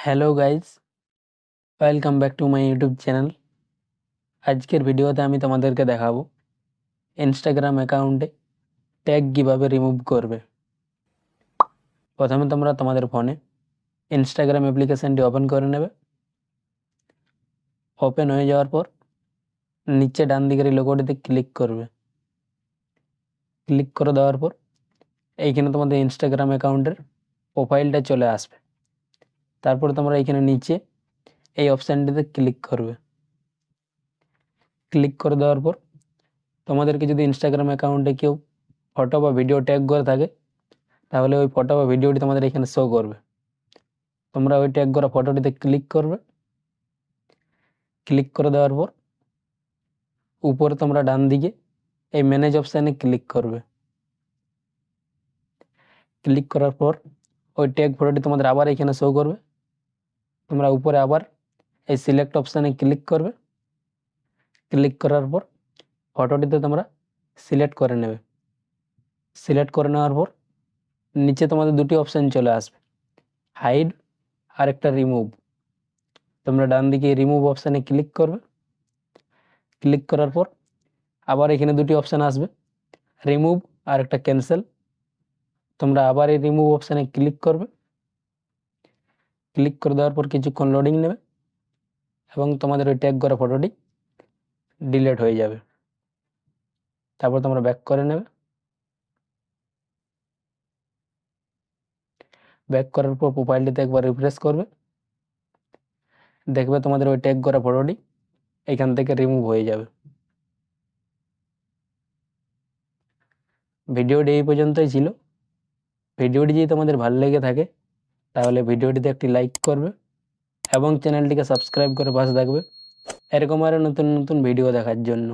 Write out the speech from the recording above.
Hello guys, welcome back to my YouTube channel. আজকের ভিডিওতে আমি তোমাদেরকে দেখাবো ইনস্টাগ্রাম অ্যাকাউন্টে ট্যাগ কীভাবে রিমুভ করবে। প্রথমে তোমরা তোমাদের ফোনে ইনস্টাগ্রাম অ্যাপ্লিকেশানটি ওপেন করে নেবে। ওপেন হয়ে যাওয়ার পর নিচে ডান দিকের এই লোগোটিতে ক্লিক করবে। ক্লিক করে দেওয়ার পর এইখানে তোমাদের ইনস্টাগ্রাম অ্যাকাউন্টের প্রোফাইলটা চলে আসবে। তারপর তোমরা এইখানে নিচে এই অপশানটিতে ক্লিক করবে। ক্লিক করে দেওয়ার পর তোমাদেরকে যদি ইনস্টাগ্রাম অ্যাকাউন্টে কেউ ফটো বা ভিডিও ট্যাগ করে থাকে তাহলে ওই ফটো বা ভিডিওটি তোমাদের এখানে শো করবে। তোমরা ওই ট্যাগ করা ফটোটিতে ক্লিক করবে। ক্লিক করে দেওয়ার পর উপরে তোমরা ডান দিকে এই ম্যানেজ অপশানে ক্লিক করবে। ক্লিক করার পর ওই ট্যাগ ফটোটি তোমাদের আবার এখানে শো করবে। তোমরা উপরে আবার এই সিলেক্ট অপশানে ক্লিক করবে। ক্লিক করার পর ফটোটিতে তোমরা সিলেক্ট করে নেবে। সিলেক্ট করে নেওয়ার পর নিচে তোমাদের দুটি অপশান চলে আসবে, হাইড আর একটা রিমুভ। তোমরা ডান দিকে রিমুভ অপশানে ক্লিক করবে। ক্লিক করার পর আবার এখানে দুটি অপশান আসবে, রিমুভ আর একটা ক্যান্সেল। তোমরা আবার এই রিমুভ অপশানে ক্লিক করবে। ক্লিক করে দেওয়ার পর কিছুক্ষণ লোডিং নেবে এবং তোমাদের ওই ট্যাগ করা ফটোটি ডিলিট হয়ে যাবে। তারপর তোমরা ব্যাক করে নেবে। ব্যাক করার পর প্রোফাইলটিতে একবার রিফ্রেশ করবে। দেখবে তোমাদের ওই ট্যাগ করা ফটোটি এখান থেকে রিমুভ হয়ে যাবে। ভিডিওটি এই পর্যন্তই ছিল। ভিডিওটি যদি তোমাদের ভালো লেগে থাকে তাহলে ভিডিওটিতে একটি লাইক করবে এবং চ্যানেলটিকে সাবস্ক্রাইব করে পাশে থাকবে এরকম আরও নতুন নতুন ভিডিও দেখার জন্য।